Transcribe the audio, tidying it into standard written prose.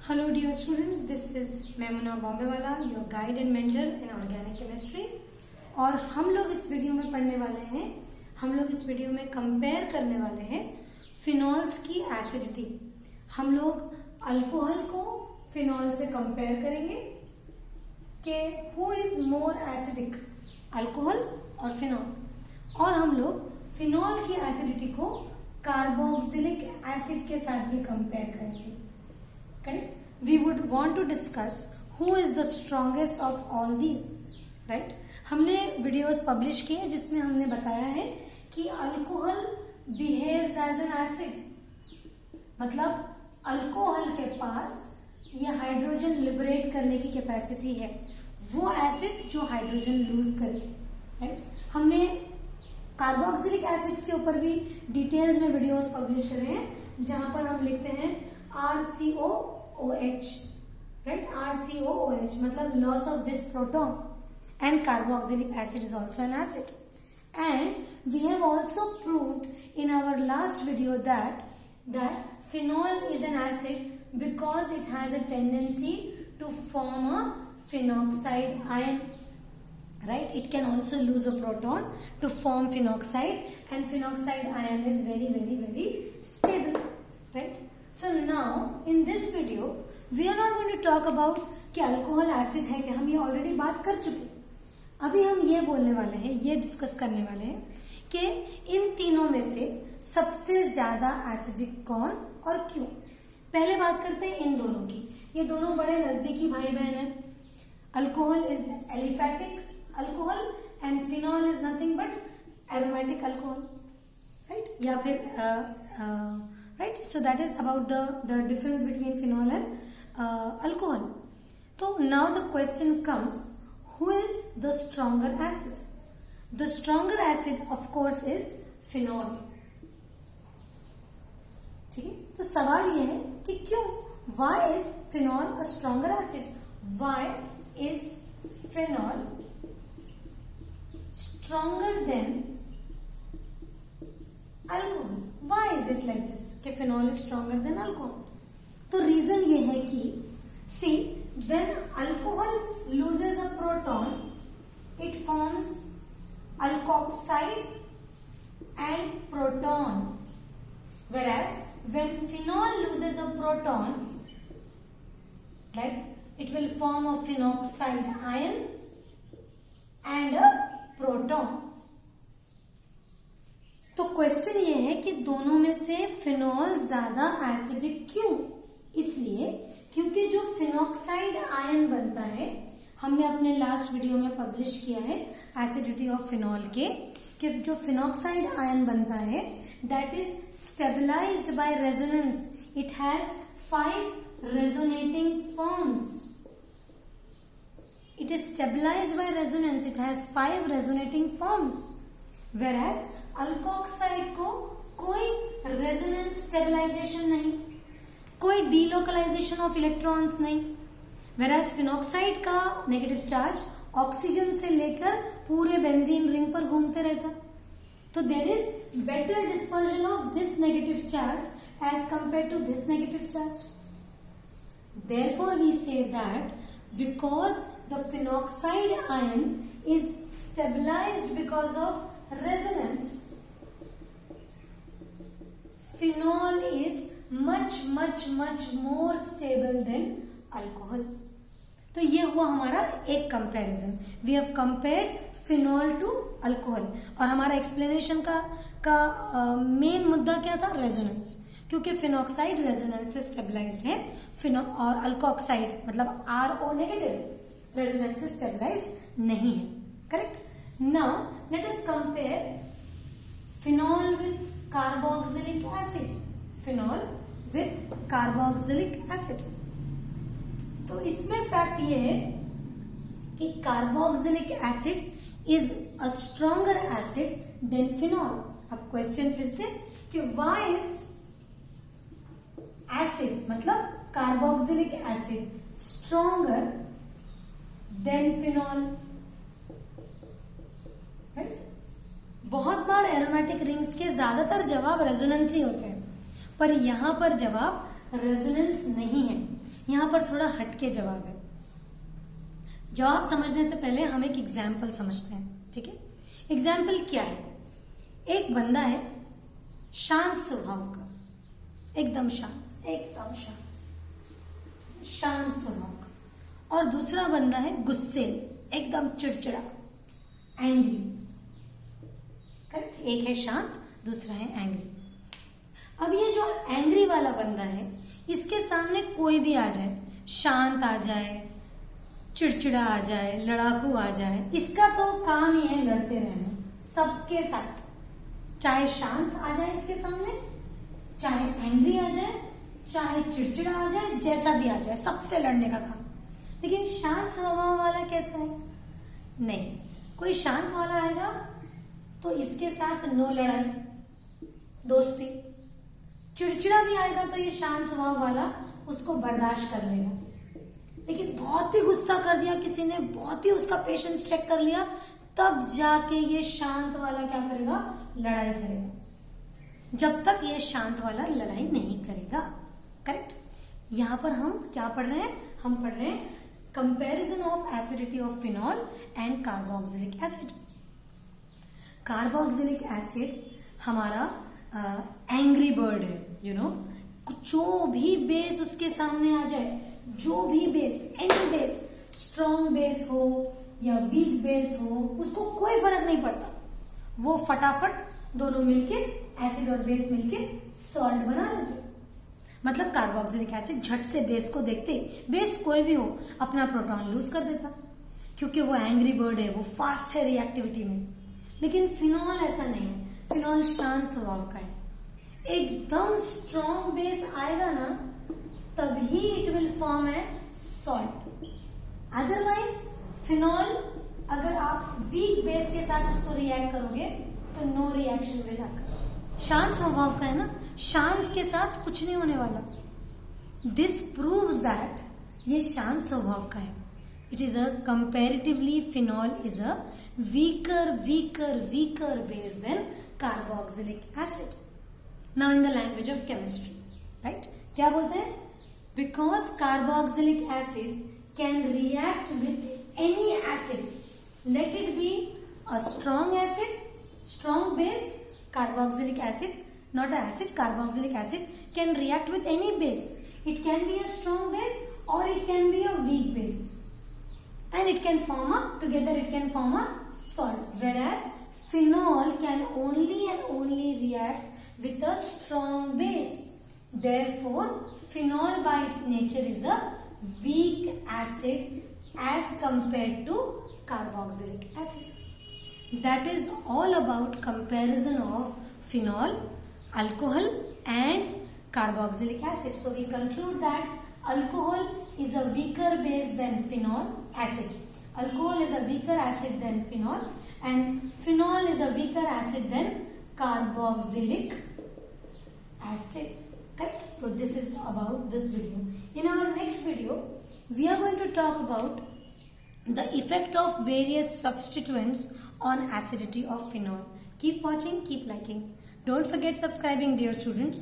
Hello dear students, this is Maimuna बॉम्बेवाला, your guide and mentor in organic chemistry। और हम लोग इस वीडियो में पढ़ने वाले हैं, हम लोग इस वीडियो में कंपेयर करने वाले हैं फिनॉल्स की एसिडिटी। हम लोग अल्कोहल को फिनॉल से कंपेयर करेंगे कि who is more acidic, alcohol और फिनॉल। और हम लोग फिनॉल की एसिडिटी को कार्बोक्सिलिक एसिड के साथ भी कंपेयर करेंगे। Correct? We would want to discuss who is the strongest of all these, right? हमने वीडियोस पब्लिश किए जिसमें हमने बताया है कि alcohol behaves as an acid, मतलब अल्कोहल के पास ये हाइड्रोजन लिबरेट करने की कैपेसिटी है, वो एसिड जो हाइड्रोजन लूज करे, राइट? हमने कार्बोक्सिलिक एसिड्स के ऊपर भी डिटेल्स में वीडियोस पब्लिश करे हैं जहां पर हम लिखते हैं RCOOH, right? RCOOH मतलब loss of this proton, and carboxylic acid is also an acid. And we have also proved in our last video that phenol is an acid because it has a tendency to form a phenoxide ion, right? It can also lose a proton to form phenoxide, and phenoxide ion is very very very stable, right? So now in this video we are not going to talk about कि alcohol acid है कि हम ये already बात कर चुके। अभी हम ये बोलने वाले हैं, ये डिस्कस करने वाले हैं कि इन तीनों में से सबसे ज्यादा एसिडिक कौन और क्यों। पहले बात करते हैं इन दोनों की। ये दोनों बड़े नजदीकी भाई बहन हैं। Alcohol is aliphatic alcohol and phenol is nothing but aromatic alcohol, right? या फिर right, so that is about the difference between phenol and alcohol. So now the question comes, who is the stronger acid? The stronger acid of course is phenol. ठीक है, तो सवाल ये है कि क्यों, why is phenol a stronger acid? Why is phenol stronger than alcohol? Why is it like this कि phenol is stronger than alcohol? तो रीजन ये है कि see, when alcohol loses a proton it forms alkoxide and proton, whereas when phenol loses a proton, like it will form a phenoxide ion and a proton. तो question ये है कि दोनों में से फिनॉल ज्यादा एसिडिक क्यों? इसलिए क्योंकि जो फिनॉक्साइड आयन बनता है, हमने अपने लास्ट वीडियो में पब्लिश किया है एसिडिटी ऑफ फिनॉल के, कि जो फिनॉक्साइड आयन बनता है that is stabilised by resonance. It has 5 resonating forms. It is stabilised by resonance, it has 5 resonating forms, whereas alkoxide को कोई रेजोनेंस स्टेबलाइजेशन नहीं, कोई डीलोकलाइजेशन ऑफ इलेक्ट्रॉन्स नहीं, whereas फिनॉक्साइड का नेगेटिव चार्ज ऑक्सीजन से लेकर पूरे बेंजीन रिंग पर घूमते रहता। तो there is better dispersion of this negative charge as compare to this negative charge. Therefore we say that because the phenoxide ion is stabilised because of resonance, phenol is much more stable than alcohol. तो ये हुआ हमारा एक comparison. We have compared phenol to alcohol, और हमारा explanation का main मुद्दा क्या था? रेजोनेंस, क्योंकि फिनॉक्साइड रेजोनेंस से स्टेबलाइज्ड है और अल्कोक्साइड मतलब RO नेगेटिव रेजोनेंस से स्टेबलाइज्ड नहीं है। Correct? Now let us compare phenol with carboxylic acid. Phenol with carboxylic acid. तो इसमें फैक्ट ये है कि carboxylic acid is a stronger acid than phenol. अब क्वेश्चन फिर से कि why is acid मतलब carboxylic acid stronger than phenol? बहुत बार एरोमेटिक रिंग्स के ज्यादातर जवाब रेजोनेंस ही होते हैं, पर यहां पर जवाब रेजोनेंस नहीं है। यहाँ पर थोड़ा हटके जवाब है। जवाब समझने से पहले हम एक एग्जाम्पल समझते हैं, ठीक है। एग्जाम्पल क्या है? एक बंदा है शांत स्वभाव का, एकदम शांत, एकदम शांत, शांत स्वभाव का, और दूसरा बंदा है गुस्से, एकदम चिड़चिड़ा, एंग्री। करेक्ट? एक है शांत, दूसरा है एंग्री। अब ये जो एंग्री वाला बंदा है, इसके सामने कोई भी आ जाए, शांत आ जाए, चिड़चिड़ा आ जाए, लड़ाकू आ जाए, इसका तो काम ही है लड़ते रहना सबके साथ। चाहे शांत आ जाए इसके सामने, चाहे एंग्री आ जाए, चाहे चिड़चिड़ा आ जाए, जैसा भी आ जाए, सबसे लड़ने का काम। लेकिन शांत स्वभाव वाला कैसा है? नहीं, कोई शांत वाला आएगा तो इसके साथ नो लड़ाई, दोस्ती। चिड़चिड़ा भी आएगा तो ये शांत स्वभाव वाला उसको बर्दाश्त कर लेगा। लेकिन बहुत ही गुस्सा कर दिया किसी ने, बहुत ही उसका पेशेंस चेक कर लिया, तब जाके ये शांत वाला क्या करेगा? लड़ाई करेगा। जब तक ये शांत वाला लड़ाई नहीं करेगा। करेक्ट? यहां पर हम क्या पढ़ रहे हैं? हम पढ़ रहे हैं comparison of acidity of phenol and carboxylic acid. Carboxylic acid हमारा एंग्री बर्ड है, यू नो। जो भी बेस उसके सामने आ जाए, जो भी base, any base, strong base हो या वीक बेस हो, उसको कोई फर्क नहीं पड़ता। वो फटाफट दोनों मिलके, एसिड और बेस मिलके सॉल्ट बना लेते। मतलब कार्बोक्सिलिक एसिड झट से बेस को देखते, बेस कोई भी हो, अपना प्रोटॉन लूज कर देता, क्योंकि वो एंग्री बर्ड है, वो फास्ट है रिएक्टिविटी में। लेकिन फिनॉल ऐसा नहीं है। फिनॉल शांत स्वभाव का है। एकदम स्ट्रॉन्ग बेस आएगा ना, तभी it will form A salt. Otherwise phenol, अगर आप वीक बेस के साथ उसको रिएक्ट करोगे तो नो रिएक्शन विल अकर। शांत स्वभाव का है ना, शांत के साथ कुछ नहीं होने वाला। दिस प्रूव्स दैट ये शांत स्वभाव का है। It is a comparatively phenol is a weaker base than carboxylic acid. Now in the language of chemistry, right? क्या बोलते हैं? Because carboxylic acid can react with any acid, let it be a strong acid, strong base, carboxylic acid, not an acid, carboxylic acid can react with any base. It can be a strong base or it can be a weak base, and it can form a, together it can form a salt. Whereas phenol can only and only react with a strong base. Therefore, phenol by its nature is a weak acid as compared to carboxylic acid. That is all about comparison of phenol, alcohol and carboxylic acid. So we conclude that alcohol is a weaker base than phenol acid. Alcohol is a weaker acid than phenol, and phenol is a weaker acid than carboxylic acid. Correct? So this is about this video. In our next video, we are going to talk about the effect of various substituents on acidity of phenol. Keep watching, keep liking. Don't forget subscribing, dear students.